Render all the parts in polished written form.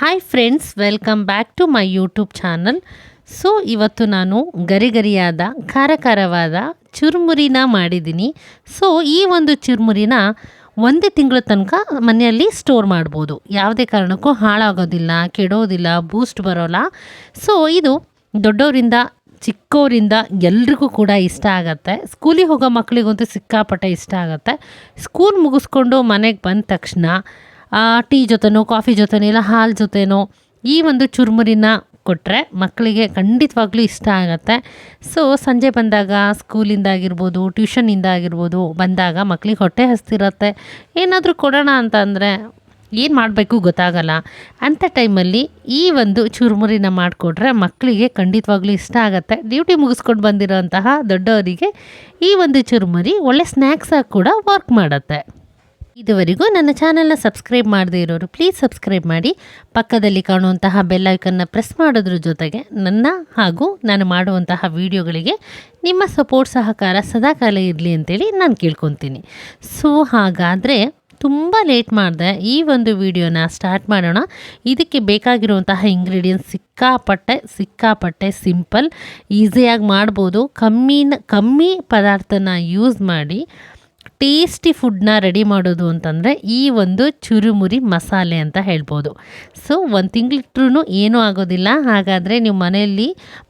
Hi friends, welcome back to my YouTube channel. So ಇವತ್ತು ನಾನು ಗರಿಗರಿಯಾದ ಖಾರವಾದ ಚುರುಮುರಿನ ಮಾಡಿದ್ದೀನಿ. ಸೊ ಈ ಒಂದು ಚುರುಮುರಿನ 1 ತಿಂಗಳ ತನಕ ಮನೆಯಲ್ಲಿ ಸ್ಟೋರ್ ಮಾಡ್ಬೋದು. ಯಾವುದೇ ಕಾರಣಕ್ಕೂ ಹಾಳಾಗೋದಿಲ್ಲ, ಕೆಡೋದಿಲ್ಲ, ಬೂಸ್ಟ್ ಬರೋಲ್ಲ. ಸೊ ಇದು ದೊಡ್ಡವರಿಂದ ಚಿಕ್ಕವರಿಂದ ಎಲ್ರಿಗೂ ಕೂಡ ಇಷ್ಟ ಆಗುತ್ತೆ. ಸ್ಕೂಲಿಗೆ ಹೋಗೋ ಮಕ್ಕಳಿಗಂತೂ ಸಿಕ್ಕಾಪಟ್ಟೆ ಇಷ್ಟ ಆಗುತ್ತೆ. ಸ್ಕೂಲ್ ಮುಗಿಸ್ಕೊಂಡು ಮನೆಗೆ ಬಂದ ತಕ್ಷಣ ಟೀ ಜೊತೆನೋ, ಕಾಫಿ ಜೊತೆನೋ, ಇಲ್ಲ ಹಾಲು ಜೊತೆನೋ ಈ ಒಂದು ಚುರುಮುರಿನ ಕೊಟ್ಟರೆ ಮಕ್ಕಳಿಗೆ ಖಂಡಿತವಾಗ್ಲೂ ಇಷ್ಟ ಆಗುತ್ತೆ. ಸೊ ಸಂಜೆ ಬಂದಾಗ ಸ್ಕೂಲಿಂದ ಆಗಿರ್ಬೋದು, ಟ್ಯೂಷನಿಂದ ಆಗಿರ್ಬೋದು ಬಂದಾಗ ಮಕ್ಕಳಿಗೆ ಹೊಟ್ಟೆ ಹಸ್ತಿರುತ್ತೆ. ಏನಾದರೂ ಕೊಡೋಣ ಅಂತ ಅಂದರೆ ಏನು ಮಾಡಬೇಕು ಗೊತ್ತಾಗಲ್ಲ. ಅಂಥ ಟೈಮಲ್ಲಿ ಈ ಒಂದು ಚುರುಮುರಿನ ಮಾಡಿಕೊಟ್ರೆ ಮಕ್ಕಳಿಗೆ ಖಂಡಿತವಾಗ್ಲೂ ಇಷ್ಟ ಆಗುತ್ತೆ. ಡ್ಯೂಟಿ ಮುಗಿಸ್ಕೊಂಡು ಬಂದಿರೋಂತಹ ದೊಡ್ಡವರಿಗೆ ಈ ಒಂದು ಚುರುಮುರಿ ಒಳ್ಳೆ ಸ್ನ್ಯಾಕ್ಸಾಗಿ ಕೂಡ ವರ್ಕ್ ಮಾಡುತ್ತೆ. ಇದುವರೆಗೂ ನನ್ನ ಚಾನಲ್ನ ಸಬ್ಸ್ಕ್ರೈಬ್ ಮಾಡದೇ ಇರೋರು ಪ್ಲೀಸ್ ಸಬ್ಸ್ಕ್ರೈಬ್ ಮಾಡಿ, ಪಕ್ಕದಲ್ಲಿ ಕಾಣುವಂತಹ ಬೆಲ್ ಐಕನ್ನ ಪ್ರೆಸ್ ಮಾಡೋದ್ರ ಜೊತೆಗೆ ನನ್ನ ಹಾಗೂ ನಾನು ಮಾಡುವಂತಹ ವಿಡಿಯೋಗಳಿಗೆ ನಿಮ್ಮ ಸಪೋರ್ಟ್ ಸಹಕಾರ ಸದಾಕಾಲ ಇರಲಿ ಅಂತೇಳಿ ನಾನು ಕೇಳ್ಕೊತೀನಿ. ಸೊ ಹಾಗಾದರೆ ತುಂಬ ಲೇಟ್ ಮಾಡಿದೆ, ಈ ಒಂದು ವಿಡಿಯೋನ ಸ್ಟಾರ್ಟ್ ಮಾಡೋಣ. ಇದಕ್ಕೆ ಬೇಕಾಗಿರುವಂತಹ ಇಂಗ್ರೀಡಿಯೆಂಟ್ಸ್ ಸಿಕ್ಕಾಪಟ್ಟೆ ಸಿಂಪಲ್, ಈಸಿಯಾಗಿ ಮಾಡ್ಬೋದು. ಕಮ್ಮಿ ಪದಾರ್ಥನ ಯೂಸ್ ಮಾಡಿ ಟೇಸ್ಟಿ ಫುಡ್ನ ರೆಡಿ ಮಾಡೋದು ಅಂತಂದರೆ ಈ ಒಂದು ಚುರುಮುರಿ ಮಸಾಲೆ ಅಂತ ಹೇಳ್ಬೋದು. ಸೊ 1 ತಿಂಗಳಿಟ್ರೂ ಏನೂ ಆಗೋದಿಲ್ಲ. ಹಾಗಾದರೆ ನೀವು ಮನೆಯಲ್ಲಿ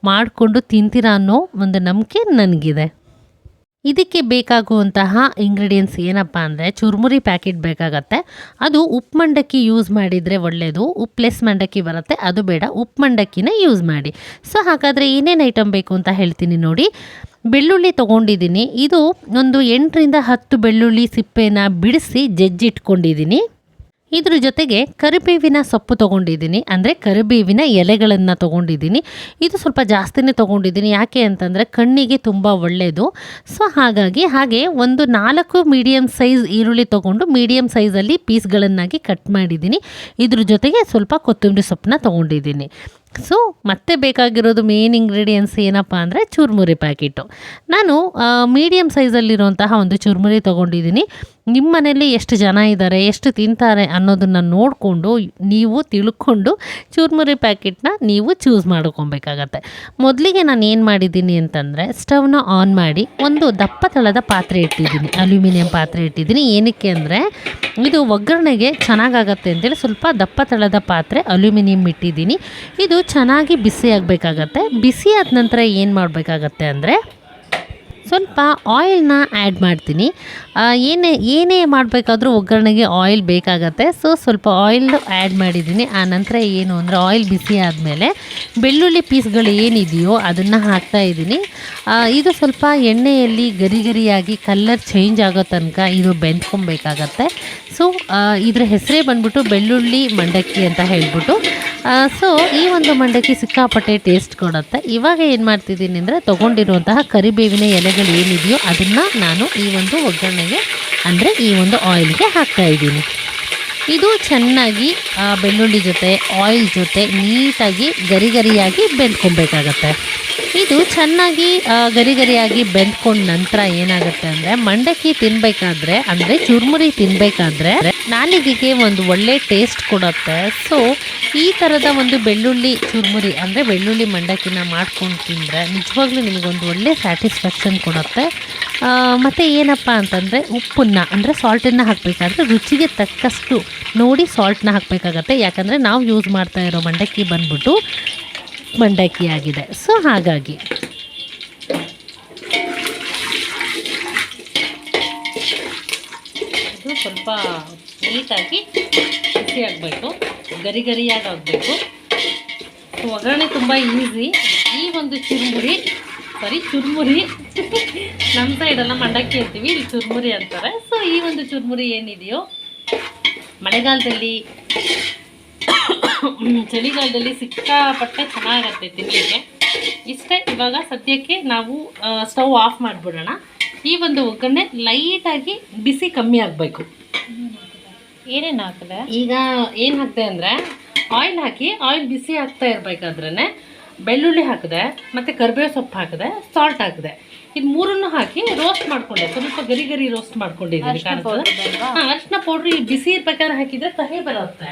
ಮಾಡಿಕೊಂಡು ತಿಂತೀರಾ ಅನ್ನೋ ಒಂದು ನಂಬಿಕೆ ನನಗಿದೆ. ಇದಕ್ಕೆ ಬೇಕಾಗುವಂತಹ ಇಂಗ್ರೀಡಿಯೆಂಟ್ಸ್ ಏನಪ್ಪ ಅಂದರೆ ಚುರುಮುರಿ ಪ್ಯಾಕೆಟ್ ಬೇಕಾಗತ್ತೆ. ಅದು ಉಪ್ಪು ಮಂಡಕ್ಕಿ ಯೂಸ್ ಮಾಡಿದರೆ ಒಳ್ಳೆಯದು. ಉಪ್ಪುಲೆಸ್ ಮಂಡಕ್ಕಿ ಬರುತ್ತೆ, ಅದು ಬೇಡ, ಉಪ್ಪು ಮಂಡಕ್ಕಿನ ಯೂಸ್ ಮಾಡಿ. ಸೊ ಹಾಗಾದರೆ ಏನೇನು ಐಟಮ್ ಬೇಕು ಅಂತ ಹೇಳ್ತೀನಿ ನೋಡಿ. ಬೆಳ್ಳುಳ್ಳಿ ತೊಗೊಂಡಿದ್ದೀನಿ. ಇದು ಒಂದು 8ರಿಂದ 10 ಬೆಳ್ಳುಳ್ಳಿ ಸಿಪ್ಪೆನ ಬಿಡಿಸಿ ಜಜ್ಜಿಟ್ಕೊಂಡಿದ್ದೀನಿ. ಇದ್ರ ಜೊತೆಗೆ ಕರಿಬೇವಿನ ಸೊಪ್ಪು ತೊಗೊಂಡಿದ್ದೀನಿ, ಅಂದರೆ ಕರಿಬೇವಿನ ಎಲೆಗಳನ್ನು ತೊಗೊಂಡಿದ್ದೀನಿ. ಇದು ಸ್ವಲ್ಪ ಜಾಸ್ತಿನೇ ತೊಗೊಂಡಿದ್ದೀನಿ. ಯಾಕೆ ಅಂತಂದರೆ ಕಣ್ಣಿಗೆ ತುಂಬ ಒಳ್ಳೆಯದು. ಸೊ ಹಾಗೆ ಒಂದು 4 ಮೀಡಿಯಮ್ ಸೈಜ್ ಈರುಳ್ಳಿ ತೊಗೊಂಡು ಮೀಡಿಯಮ್ ಸೈಜಲ್ಲಿ ಪೀಸ್ಗಳನ್ನಾಗಿ ಕಟ್ ಮಾಡಿದ್ದೀನಿ. ಇದ್ರ ಜೊತೆಗೆ ಸ್ವಲ್ಪ ಕೊತ್ತಂಬರಿ ಸೊಪ್ಪನ್ನ ತೊಗೊಂಡಿದ್ದೀನಿ. ಸೊ ಮತ್ತೆ ಬೇಕಾಗಿರೋದು ಮೇನ್ ಇಂಗ್ರೀಡಿಯೆಂಟ್ಸ್ ಏನಪ್ಪ ಅಂದರೆ ಚುರುಮುರಿ ಪ್ಯಾಕೆಟು. ನಾನು ಮೀಡಿಯಮ್ ಸೈಜಲ್ಲಿರುವಂತಹ ಒಂದು ಚುರುಮುರಿ ತೊಗೊಂಡಿದ್ದೀನಿ. ನಿಮ್ಮ ಮನೇಲಿ ಎಷ್ಟು ಜನ ಇದ್ದಾರೆ, ಎಷ್ಟು ತಿಂತಾರೆ ಅನ್ನೋದನ್ನು ನೋಡಿಕೊಂಡು ನೀವು ತಿಳ್ಕೊಂಡು ಚುರುಮುರಿ ಪ್ಯಾಕೆಟ್ನ ನೀವು ಚೂಸ್ ಮಾಡ್ಕೊಬೇಕಾಗತ್ತೆ. ಮೊದಲಿಗೆ ನಾನು ಏನು ಮಾಡಿದ್ದೀನಿ ಅಂತಂದರೆ ಸ್ಟವ್ನ ಆನ್ ಮಾಡಿ ಒಂದು ದಪ್ಪ ತಳದ ಪಾತ್ರೆ ಇಟ್ಟಿದ್ದೀನಿ, ಅಲ್ಯೂಮಿನಿಯಂ ಪಾತ್ರೆ ಇಟ್ಟಿದ್ದೀನಿ. ಏನಕ್ಕೆ ಅಂದರೆ ಇದು ಒಗ್ಗರಣೆಗೆ ಚೆನ್ನಾಗಾಗತ್ತೆ ಅಂತೇಳಿ ಸ್ವಲ್ಪ ದಪ್ಪ ತಳದ ಪಾತ್ರೆ ಅಲ್ಯೂಮಿನಿಯಂ ಇಟ್ಟಿದ್ದೀನಿ. ಇದು ಚೆನ್ನಾಗಿ ಬಿಸಿ ಆಗಬೇಕಾಗತ್ತೆ. ಬಿಸಿ ಆದ ನಂತರ ಏನು ಮಾಡಬೇಕಾಗತ್ತೆ ಅಂದರೆ ಸ್ವಲ್ಪ ಆಯಿಲ್ನ ಆ್ಯಡ್ ಮಾಡ್ತೀನಿ. ಏನೇ ಮಾಡಬೇಕಾದ್ರೂ ಒಗ್ಗರಣೆಗೆ ಆಯಿಲ್ ಬೇಕಾಗತ್ತೆ. ಸೊ ಸ್ವಲ್ಪ ಆಯಿಲ್ ಆ್ಯಡ್ ಮಾಡಿದ್ದೀನಿ. ಆ ನಂತರ ಏನು ಅಂದರೆ ಆಯಿಲ್ ಬಿಸಿ ಆದಮೇಲೆ ಬೆಳ್ಳುಳ್ಳಿ ಪೀಸ್ಗಳು ಏನಿದೆಯೋ ಅದನ್ನು ಹಾಕ್ತಾಯಿದ್ದೀನಿ. ಇದು ಸ್ವಲ್ಪ ಎಣ್ಣೆಯಲ್ಲಿ ಗರಿಯಾಗಿ ಕಲರ್ ಚೇಂಜ್ ಆಗೋ ತನಕ ಇದು ಬೆಂದ್ಕೊಬೇಕಾಗತ್ತೆ. ಸೊ ಇದರ ಹೆಸರೇ ಬಂದ್ಬಿಟ್ಟು ಬೆಳ್ಳುಳ್ಳಿ ಮಂಡಕ್ಕಿ ಅಂತ ಹೇಳ್ಬಿಟ್ಟು. ಸೊ ಈ ಒಂದು ಮಂಡಕ್ಕಿ ಸಿಕ್ಕಾಪಟ್ಟೆ ಟೇಸ್ಟ್ ಕೊಡುತ್ತೆ. ಇವಾಗ ಏನು ಮಾಡ್ತಿದ್ದೀನಿ ಅಂದರೆ ತೊಗೊಂಡಿರುವಂತಹ ಕರಿಬೇವಿನ ಎಲೆಗಳು ಏನಿದೆಯೋ ಅದನ್ನು ನಾನು ಈ ಒಂದು ಒಗ್ಗರಣೆಗೆ ಅಂದರೆ ಈ ಒಂದು ಆಯಿಲ್ಗೆ ಹಾಕ್ತಾಯಿದ್ದೀನಿ. ಇದು ಚೆನ್ನಾಗಿ ಬೆಳ್ಳುಳ್ಳಿ ಜೊತೆ ಆಯಿಲ್ ಜೊತೆ ನೀಟಾಗಿ ಗರಿಯಾಗಿ ಬೆಂದ್ಕೊಬೇಕಾಗತ್ತೆ. ಇದು ಚೆನ್ನಾಗಿ ಗರಿಯಾಗಿ ಬೆಂದ್ಕೊಂಡ ನಂತರ ಏನಾಗುತ್ತೆ ಅಂದರೆ ಮಂಡಕ್ಕಿ ತಿನ್ನಬೇಕಾದ್ರೆ ಅಂದರೆ ಚುರುಮುರಿ ತಿನ್ನಬೇಕಾದ್ರೆ ನಾಲಿಗೆಗೆ ಒಂದು ಒಳ್ಳೆ ಟೇಸ್ಟ್ ಕೊಡುತ್ತೆ. ಸೊ ಈ ಥರದ ಒಂದು ಬೆಳ್ಳುಳ್ಳಿ ಚುರುಮುರಿ ಅಂದರೆ ಬೆಳ್ಳುಳ್ಳಿ ಮಂಡಕ್ಕಿನ ಮಾಡ್ಕೊಂಡು ತಿಂದರೆ ನಿಜವಾಗ್ಲೂ ನಿಮಗೊಂದು ಒಳ್ಳೆ ಸ್ಯಾಟಿಸ್ಫ್ಯಾಕ್ಷನ್ ಕೊಡುತ್ತೆ. ಮತ್ತು ಏನಪ್ಪ ಅಂತಂದರೆ ಉಪ್ಪನ್ನು ಅಂದರೆ ಸಾಲ್ಟನ್ನು ಹಾಕಬೇಕಾದ್ರೆ ರುಚಿಗೆ ತಕ್ಕಷ್ಟು ನೋಡಿ ಸಾಲ್ಟನ್ನ ಹಾಕಬೇಕಾಗತ್ತೆ. ಯಾಕಂದರೆ ನಾವು ಯೂಸ್ ಮಾಡ್ತಾ ಇರೋ ಮಂಡಕ್ಕಿ ಬಂದ್ಬಿಟ್ಟು ಮಂಡಕ್ಕಿ ಆಗಿದೆ. ಸೊ ಹಾಗಾಗಿ ಇದು ಸ್ವಲ್ಪ ನೀಟಾಗಿ ಬಿಸಿ ಆಗಬೇಕು, ಗರಿಯಾಗಿ ಆಗಬೇಕು. ಒಗ್ಗರಣೆ ತುಂಬ ಈಸಿ. ಈ ಒಂದು ಚುರುಮುರಿ ನಮ್ಮ ಸೈಡೆಲ್ಲ ಮಂಡಕ್ಕಿ ಅಂತೀವಿ, ಇಲ್ಲಿ ಚುರುಮುರಿ ಅಂತಾರೆ. ಸೊ ಈ ಒಂದು ಚುರುಮುರಿ ಏನಿದೆಯೋ ಮಳೆಗಾಲದಲ್ಲಿ ಚಳಿಗಾಲದಲ್ಲಿ ಸಿಕ್ಕಾಪಟ್ಟೆ ಚೆನ್ನಾಗಿರುತ್ತೆ ತಿನ್ನಲಿಕ್ಕೆ. ಇಷ್ಟೇ. ಇವಾಗ ಸದ್ಯಕ್ಕೆ ನಾವು ಸ್ಟವ್ ಆಫ್ ಮಾಡಿಬಿಡೋಣ. ಈ ಒಂದು ಒಗ್ಗರಣೆ ಲೈಟಾಗಿ ಬಿಸಿ ಕಮ್ಮಿ ಆಗಬೇಕು. ಏನೇನು ಹಾಕಿದೆ ಈಗ ಏನು ಹಾಕಿದೆ ಅಂದರೆ ಆಯಿಲ್ ಹಾಕಿ ಆಯಿಲ್ ಬಿಸಿ ಆಗ್ತಾ ಇರಬೇಕಾದ್ರೇ ಬೆಳ್ಳುಳ್ಳಿ ಹಾಕಿದೆ, ಮತ್ತು ಕರಿಬೇವು ಸೊಪ್ಪು ಹಾಕಿದೆ, ಸಾಲ್ಟ್ ಹಾಕಿದೆ. ಇದು ಮೂರನ್ನು ಹಾಕಿ ರೋಸ್ಟ್ ಮಾಡಿಕೊಂಡೆ. ಸ್ವಲ್ಪ ಗರಿ ರೋಸ್ಟ್ ಮಾಡ್ಕೊಂಡಿದ್ದೀನಿ. ಅರಿಶಿನ ಪೌಡ್ರ್ ಬಿಸಿ ಇರ್ಬೇಕಾದ್ರೆ ಹಾಕಿದರೆ ಕಹಿ ಬರುತ್ತೆ.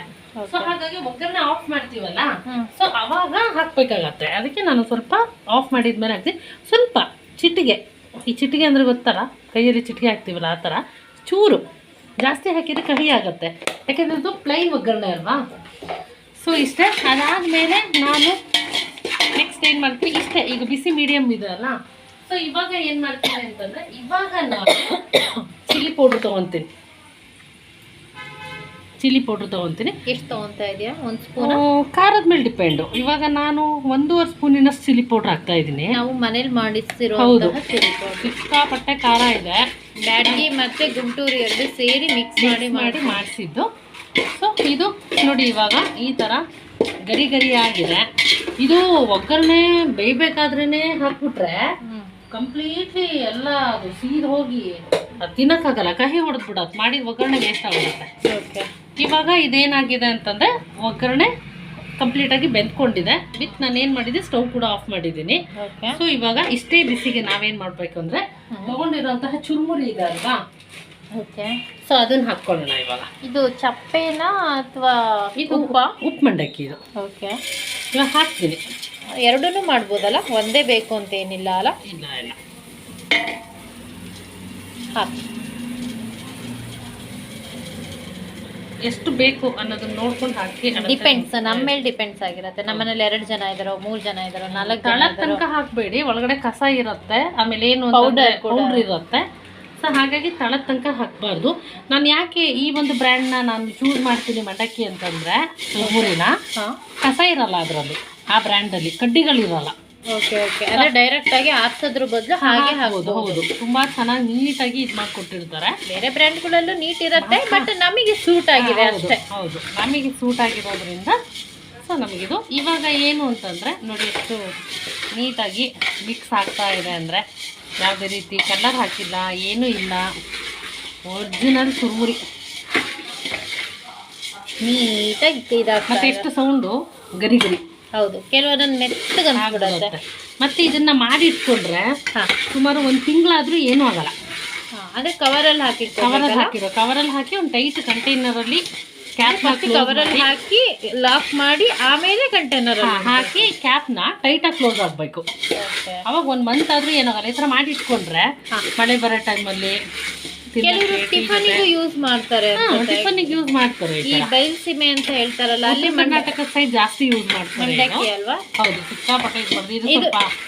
ಸೊ ಹಾಗಾಗಿ ಒಗ್ಗರಣೆ ಆಫ್ ಮಾಡ್ತೀವಲ್ಲ, ಸೊ ಅವಾಗ ಹಾಕ್ಬೇಕಾಗತ್ತೆ. ಅದಕ್ಕೆ ನಾನು ಸ್ವಲ್ಪ ಆಫ್ ಮಾಡಿದ್ಮೇಲೆ ಹಾಕ್ತೀನಿ. ಸ್ವಲ್ಪ ಚಿಟಿಗೆ, ಈ ಚಿಟಿಗೆ ಅಂದರೆ ಗೊತ್ತಲ್ಲ, ಕೈಯಲ್ಲಿ ಚಿಟಿಗೆ ಹಾಕ್ತೀವಲ್ಲ ಆ ಥರ ಚೂರು ಜಾಸ್ತಿ ಹಾಕಿದರೆ ಕಹಿ ಆಗುತ್ತೆ, ಯಾಕೆಂದರೆ ಇದು ಪ್ಲೈನ್ ಒಗ್ಗರಣೆ ಅಲ್ವಾ. ಸೊ ಇಷ್ಟೇ. ಅದಾದಮೇಲೆ ನಾನು ನೆಕ್ಸ್ಟ್ ಏನು ಮಾಡ್ತೀನಿ, ಇಷ್ಟೇ. ಈಗ ಬಿಸಿ ಮೀಡಿಯಮ್ ಇದೆ ಅಲ್ಲ, ಸೊ ಇವಾಗ ಏನು ಮಾಡ್ತೀನಿ ಅಂತಂದರೆ, ಇವಾಗ ನಾನು ಚಿಲ್ಲಿ ಪೌಡ್ರ್ ತೊಗೊತೀನಿ. ಚಿಲ್ಲಿ ಪೌಡ್ರ್ ತೊಗೊತೀನಿ. ಎಷ್ಟು ತೊಗೊತಾ ಇದೆಯಾ? 1 ಸ್ಪೂನ್? ಖಾರದ ಮೇಲೆ ಡಿಪೆಂಡು. ಇವಾಗ ನಾನು 1.5 ಸ್ಪೂನಿನಷ್ಟು ಚಿಲ್ಲಿ ಪೌಡ್ರ್ ಹಾಕ್ತಾ ಇದ್ದೀನಿ. ನಾವು ಮನೇಲಿ ಮಾಡಿಸಿರೋ ಚಿಲ್ಲಿ ಪೌಡ್ರ್. ಸಿಕ್ಕಾಪಟ್ಟೆ ಖಾರ ಇದೆ. ಬ್ಯಾಡಗಿ ಮತ್ತು ಗುಂಟೂರು ಎರಡು ಸೇರಿ ಮಿಕ್ಸ್ ಮಾಡಿ ಮಾಡಿಸಿದ್ದು. ಸೊ ಇದು ನೋಡಿ, ಇವಾಗ ಈ ಥರ ಗರಿ ಗರಿ ಆಗಿದೆ. ಇದು ಒಗ್ಗರಣೆ ಬೇಯಬೇಕಾದ್ರೇ ಹಾಕ್ಬಿಟ್ರೆ ಕಂಪ್ಲೀಟ್ಲಿ ಎಲ್ಲ ಅದು ಸೀದ್ ಹೋಗಿ ಅದು ತಿನ್ನೋಕ್ಕಾಗಲ್ಲ, ಕಹಿ ಹೊಡೆದ್ಬಿಡತ್ತೆ, ಮಾಡಿದ ಒಗ್ಗರಣೆ ವೇಸ್ಟ್ ಆಗುತ್ತೆ. ಓಕೆ, ಇವಾಗ ಇದೇನಾಗಿದೆ ಅಂತಂದರೆ ಒಗ್ಗರಣೆ ಕಂಪ್ಲೀಟಾಗಿ ಬೆಂದ್ಕೊಂಡಿದೆ. ವಿತ್ ನಾನು ಏನು ಮಾಡಿದ್ದೆ, ಸ್ಟವ್ ಕೂಡ ಆಫ್ ಮಾಡಿದ್ದೀನಿ. ಸೊ ಇವಾಗ ಇಷ್ಟೇ ಬಿಸಿಗೆ ನಾವೇನು ಮಾಡಬೇಕು ಅಂದರೆ, ತೊಗೊಂಡಿರೋಂತಹ ಚುರುಮುರಿ ಇದೆ ಅಲ್ವಾ, ಓಕೆ, ಸೊ ಅದನ್ನು ಹಾಕ್ಕೊಳ್ಳೋಣ ಇವಾಗ. ಇದು ಚಪ್ಪೆನಾ ಅಥವಾ ಇದು ಉಪ್ಪು ಮಂಡಕ್ಕಿ ಇದು. ಓಕೆ, ಇವಾಗ ಹಾಕ್ತೀನಿ. ಎರಡೂ ಮಾಡ್ಬೋದಲ್ಲ, ಒಂದೇ ಬೇಕು ಅಂತ ಏನಿಲ್ಲ ಅಲ್ಲ? ಇಲ್ಲ ಇಲ್ಲ, ಹಾಕಿ. ಎಷ್ಟು ಬೇಕು ಅನ್ನೋದನ್ನ ನೋಡ್ಕೊಂಡು ಹಾಕಿ. ಡಿಪೆಂಡ್ಸ್, ನಮ್ಮ ಮೇಲೆ ಡಿಪೆಂಡ್ಸ್ ಆಗಿರುತ್ತೆ. ನಮ್ಮನೇಲಿ 2 ಜನ ಇದ್ದಾರೋ, 3 ಜನ ಇದ್ದಾರೋ, 4 ಜನ ತಳ ತನಕ ಹಾಕಬೇಡಿ, ಒಳಗಡೆ ಕಸ ಇರುತ್ತೆ, ಆಮೇಲೆ ಏನು ಪೌಡರ್ ಇರುತ್ತೆ. ಸೊ ಹಾಗಾಗಿ ತಳದ ತನಕ ಹಾಕಬಾರ್ದು. ನಾನು ಯಾಕೆ ಈ ಒಂದು ಬ್ರ್ಯಾಂಡ್ನ ನಾನು ಚೂಸ್ ಮಾಡ್ತೀನಿ ಮಂಡಕ್ಕಿ ಅಂತಂದರೆ, ಊರಿನ ಕಸ ಇರಲ್ಲ ಅದರಲ್ಲಿ, ಆ ಬ್ರ್ಯಾಂಡಲ್ಲಿ ಕಡ್ಡಿಗಳಿರಲ್ಲ. ಓಕೆ ಓಕೆ, ಅಂದರೆ ಡೈರೆಕ್ಟಾಗಿ ಆರ್ಸೋದ್ರ ಬದಲು ಹಾಗೆ ಹಾಕೋದು. ಹೌದು, ತುಂಬ ಚೆನ್ನಾಗಿ ನೀಟಾಗಿ ಇದು ಮಾಡಿಕೊಟ್ಟಿರ್ತಾರೆ. ಬೇರೆ ಬ್ರ್ಯಾಂಡ್ಗಳಲ್ಲೂ ನೀಟ್ ಇರುತ್ತೆ, ಬಟ್ ನಮಗೆ ಸೂಟ್ ಆಗಿದೆ ಅಷ್ಟೇ. ಹೌದು, ನಮಗೆ ಸೂಟ್ ಆಗಿರೋದ್ರಿಂದ ಸೊ ನಮಗಿದು. ಇವಾಗ ಏನು ಅಂತಂದರೆ ನೋಡಿ, ಎಷ್ಟು ನೀಟಾಗಿ ಮಿಕ್ಸ್ ಆಗ್ತಾ ಇದೆ ಅಂದರೆ, ಯಾವುದೇ ರೀತಿ ಕಲರ್ ಹಾಕಿಲ್ಲ, ಏನೂ ಇಲ್ಲ, ಒರಿಜಿನಲ್ ಚುರುಮುರಿ ನೀಟಾಗಿ ಇದಾಗ್ತದೆ. ಮತ್ತು ಎಷ್ಟು ಸೌಂಡು ಗರಿ ಗರಿ. ಹೌದು, ಕೆಲವೊಂದನ್ನು ಮೆತ್ತಗೆ ಅನ್ಸ್ಬಿಡುತ್ತೆ. ಮತ್ತು ಇದನ್ನು ಮಾಡಿ ಇಟ್ಕೊಂಡ್ರೆ ಸುಮಾರು 1 ತಿಂಗಳಾದರೂ ಏನೂ ಆಗಲ್ಲ. ಅಂದರೆ ಕವರಲ್ಲಿ ಕವರಲ್ಲಿ ಹಾಕಿ ಒಂದು ಟೈಟ್ ಕಂಟೈನರಲ್ಲಿ ಕ್ಯಾಪ್ ಹಾಕಿ, ಕವರಲ್ಲಿ ಹಾಕಿ ಲಾಕ್ ಮಾಡಿ ಆಮೇಲೆ ಕಂಟೈನರ್ ಹಾಕಿ ಕ್ಯಾಪ್ನ ಟೈಟಾಗಿ ಕ್ಲೋಸ್ ಆಗಬೇಕು. ಅವಾಗ 1 ಮಂತ್ ಆದರೂ ಏನಾಗಲ್ಲ. ಈ ಥರ ಮಾಡಿ ಇಟ್ಕೊಂಡ್ರೆ ಮಳೆ ಬರೋ ಟೈಮಲ್ಲಿ ಕೆಲವರು ಟಿಫನಿಗೂ ಯೂಸ್ ಮಾಡ್ತಾರೆ. ಟಿಫನಿಗೆ ಯೂಸ್ ಮಾಡ್ತಾರೆ. ಈ ಬಯಲುಸೀಮೆ ಅಂತ ಹೇಳ್ತಾರಲ್ಲ, ಅಲ್ಲಿ ಕರ್ನಾಟಕ ಸೈಡ್ ಜಾಸ್ತಿ ಯೂಸ್ ಮಾಡ್ತಾರೆ ಮಂಡಕ್ಕಿ ಅಲ್ವಾ? ಹೌದು, ಸಿಕ್ಕಾಪಟ್ಟೆ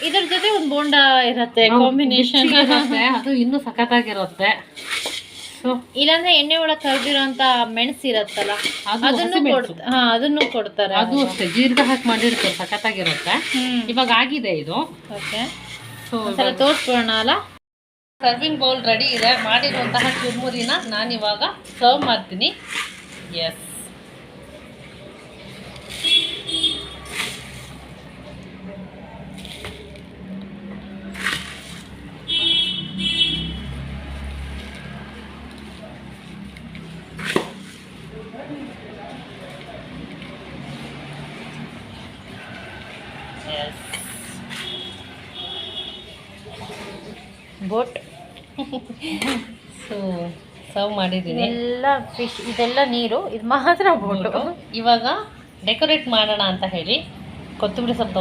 ಇದ್ರ ಜೊತೆ ಒಂದು ಬೋಂಡಾ ಇರುತ್ತೆ, ಕಾಂಬಿನೇಷನ್ ಇರುತ್ತೆ, ಅದು ಇನ್ನೂ ಸಖತ್ತಾಗಿರುತ್ತೆ. ಇಲ್ಲಾಂದ್ರೆ ಎಣ್ಣೆ ಒಳಗೆ ಕರ್ದಿರೋಂಥ ಮೆಣಸು ಇರತ್ತಲ್ಲ, ಅದನ್ನು ಕೊಡ್ತಾರೆ. ಅದು ಅಷ್ಟೇ ಜೀರಿಗೆ ಹಾಕಿ ಮಾಡಿರ್ತಾರೆ, ಸಖತ್ತಾಗಿರುತ್ತೆ. ಇವಾಗ ಆಗಿದೆ ಇದು. ಓಕೆ, ಸೊ ತೋರಿಸ್ಬೋಣ ಅಲ್ಲ. ಸರ್ವಿಂಗ್ ಬೌಲ್ ರೆಡಿ ಇದೆ. ಮಾಡಿರುವಂತಹ ಚುರುಮುರಿನ ನಾನಿವಾಗ ಸರ್ವ್ ಮಾಡ್ತೀನಿ. ಎಸ್, ಬೋಟ್ ಸೊ ಸರ್ವ್ ಮಾಡಿದ್ದೀನಿ. ಎಲ್ಲ ಫಿಶ್, ಇದೆಲ್ಲ ನೀರು, ಇದು ಮಾತ್ರ ಬೋಟು. ಇವಾಗ ಡೆಕೋರೇಟ್ ಮಾಡೋಣ ಅಂತ ಹೇಳಿ ಕೊತ್ತಂಬರಿ ಸೊಪ್ಪು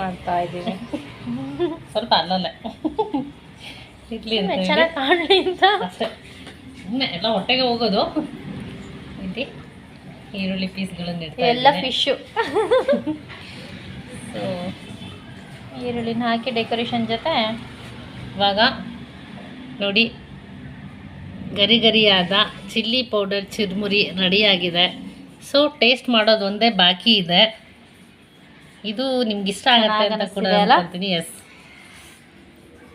ಮಾಡ್ತಾ ಇದ್ದೀನಿ. ಸ್ವಲ್ಪ ಅಲ್ಲಲ್ಲ ಇಡ್ಲಿ ಅಂತ ಚೆನ್ನಾಗಿ ಕಾಣಲಿ ಅಂತ ಅಷ್ಟೇ, ಸುಮ್ಮನೆ ಎಲ್ಲ ಹೊಟ್ಟೆಗೆ ಹೋಗೋದು. ಇಲ್ಲಿ ಈರುಳ್ಳಿ ಪೀಸ್ಗಳನ್ನು ಇಡ್ತಾ ಎಲ್ಲ ಫಿಶ್ಶು. ಸೊ ಈರುಳ್ಳಿನ ಹಾಕಿ ಡೆಕೋರೇಷನ್ ಜೊತೆ ಇವಾಗ ನೋಡಿ, ಗರಿ ಗರಿಯಾದ ಚಿಲ್ಲಿ ಪೌಡರ್ ಚುರುಮುರಿ ರೆಡಿಯಾಗಿದೆ. ಸೊ ಟೇಸ್ಟ್ ಮಾಡೋದು ಒಂದೇ ಬಾಕಿ ಇದೆ. ಇದು ನಿಮ್ಗೆ ಇಷ್ಟ ಆಗುತ್ತೆ ಅಂತ ಕೂಡ ಅನ್ಕೊಳ್ತೀನಿ. ಎಸ್,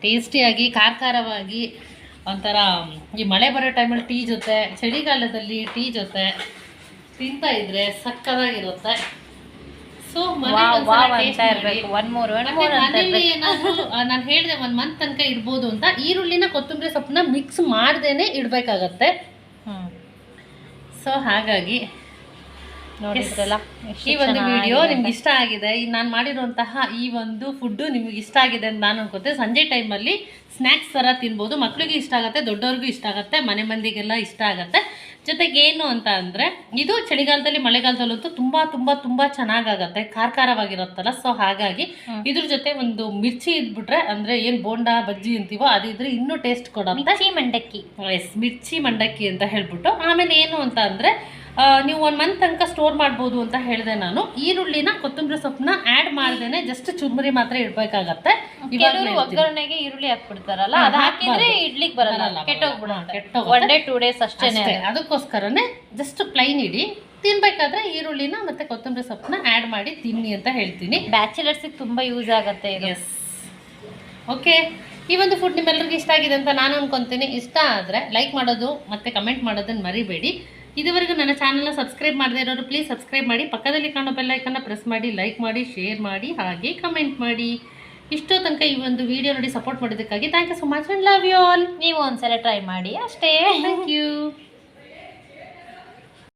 ಟೇಸ್ಟಿಯಾಗಿ ಖಾರವಾಗಿ ಒಂಥರ ಈ ಮಳೆ ಬರೋ ಟೈಮಲ್ಲಿ ಟೀ ಜೊತೆ, ಚಳಿಗಾಲದಲ್ಲಿ ಟೀ ಜೊತೆ ತಿಂತಾ ಇದ್ರೆ ಸಕ್ಕತ್ತಾಗಿರುತ್ತೆ. ಸೊ ನಾನು ಹೇಳಿದೆ 1 ಮಂತ್ ತನಕ ಇಡ್ಬೋದು ಅಂತ. ಈರುಳ್ಳಿನ ಕೊತ್ತಂಬರಿ ಸೊಪ್ಪನ್ನ ಮಿಕ್ಸ್ ಮಾಡ್ದೇನೆ ಇಡಬೇಕಾಗತ್ತೆ. ಸೊ ಹಾಗಾಗಿ ನೋಡಿದ್ರಲ್ಲ ಈ ಒಂದು ವಿಡಿಯೋ ನಿಮ್ಗೆ ಇಷ್ಟ ಆಗಿದೆ, ನಾನು ಮಾಡಿರುವಂತಹ ಈ ಒಂದು ಫುಡ್ಡು ನಿಮ್ಗೆ ಇಷ್ಟ ಆಗಿದೆ ಅಂತ ನಾನು ಅನ್ಕೋತೆ. ಸಂಜೆ ಟೈಮಲ್ಲಿ ಸ್ನ್ಯಾಕ್ಸ್ ಥರ ತಿನ್ಬೋದು, ಮಕ್ಳಿಗೂ ಇಷ್ಟ ಆಗುತ್ತೆ, ದೊಡ್ಡವ್ರಿಗೂ ಇಷ್ಟ ಆಗುತ್ತೆ, ಮನೆ ಮಂದಿಗೆಲ್ಲ ಇಷ್ಟ ಆಗುತ್ತೆ. ಜೊತೆಗೆ ಏನು ಅಂತ ಅಂದರೆ ಇದು ಚಳಿಗಾಲದಲ್ಲಿ ಮಳೆಗಾಲದಲ್ಲಂತೂ ತುಂಬ ತುಂಬ ತುಂಬ ಚೆನ್ನಾಗಾಗತ್ತೆ, ಖಾರವಾಗಿರುತ್ತಲ್ಲ. ಸೊ ಹಾಗಾಗಿ ಇದ್ರ ಜೊತೆ ಒಂದು ಮಿರ್ಚಿ ಇದ್ಬಿಟ್ರೆ, ಅಂದರೆ ಏನು ಬೋಂಡಾ ಬಜ್ಜಿ ಅಂತೀವೋ ಅದಿದ್ರೆ ಇನ್ನೂ ಟೇಸ್ಟ್ ಕೊಡುತ್ತೆ. ಮಿರ್ಚಿ ಮಂಡಕ್ಕಿ, ಎಸ್, ಮಿರ್ಚಿ ಮಂಡಕ್ಕಿ ಅಂತ ಹೇಳ್ಬಿಟ್ಟು. ಆಮೇಲೆ ಏನು ಅಂತ ಅಂದರೆ ನೀವು 1 ಮಂತ್ ತನಕ ಸ್ಟೋರ್ ಮಾಡ್ಬೋದು ಅಂತ ಹೇಳಿದೆ ನಾನು. ಈರುಳ್ಳಿನ ಕೊತ್ತಂಬರಿ ಸೊಪ್ಪನ್ನ ಆ್ಯಡ್ ಮಾಡ್ದೇನೆ ಜಸ್ಟ್ ಚುರ್ಮುರಿ ಮಾತ್ರ ಇಡಬೇಕಾಗತ್ತೆ. ಕೆಲವರು ಒಗ್ಗರಣೆಗೆ ಈರುಳ್ಳಿ ಹಾಕ್ಬಿಡ್ತಾರಲ್ಲ, ಅದು ಹಾಕಿದ್ರೆ ಇಡ್ಲಿಗೆ ಬರಲ್ಲ, ಕೆಟ್ಟೋಗ್ಬಿಡುತ್ತೆ. 1 day 2 days ಅಷ್ಟೇನೆ. ಅದಕ್ಕೋಸ್ಕರನೇ ಜಸ್ಟ್ ಪ್ಲೈನ್ ಇಡಿ, ತಿನ್ಬೇಕಾದ್ರೆ ಈರುಳ್ಳಿನ ಮತ್ತೆ ಕೊತ್ತಂಬರಿ ಸೊಪ್ಪನ್ನ ಆ್ಯಡ್ ಮಾಡಿ ತಿನ್ನಿ ಅಂತ ಹೇಳ್ತೀನಿ. ಬ್ಯಾಚುಲರ್ಸಿಗೆ ತುಂಬ ಯೂಸ್ ಆಗುತ್ತೆ ಇದು. Yes, okay. ಈ ಒಂದು ಫುಡ್ ನಿಮ್ಮೆಲ್ಲರಿಗೂ ಇಷ್ಟ ಆಗಿದೆ ಅಂತ ನಾನು ಅನ್ಕೊತೀನಿ. ಇಷ್ಟ ಆದರೆ ಲೈಕ್ ಮಾಡೋದು ಮತ್ತು ಕಮೆಂಟ್ ಮಾಡೋದನ್ನು ಮರಿಬೇಡಿ. ಇದುವರೆಗೂ ನನ್ನ ಚಾನಲ್ನ ಸಬ್ಸ್ಕ್ರೈಬ್ ಮಾಡದೇ ಇರೋರು ಪ್ಲೀಸ್ ಸಬ್ಸ್ಕ್ರೈಬ್ ಮಾಡಿ, ಪಕ್ಕದಲ್ಲಿ ಕಾಣೋ ಬೆಲ್ ಐಕನ್ನ ಪ್ರೆಸ್ ಮಾಡಿ, ಲೈಕ್ ಮಾಡಿ, ಶೇರ್ ಮಾಡಿ, ಹಾಗೆ ಕಮೆಂಟ್ ಮಾಡಿ. ಇಷ್ಟೋ ತನಕ ಈ ಒಂದು ವಿಡಿಯೋ ನೋಡಿ ಸಪೋರ್ಟ್ ಮಾಡೋದಕ್ಕಾಗಿ thank you so much and love you all. ನೀವು ಒಂದ್ಸಲ ಟ್ರೈ ಮಾಡಿ ಅಷ್ಟೇ. Thank you.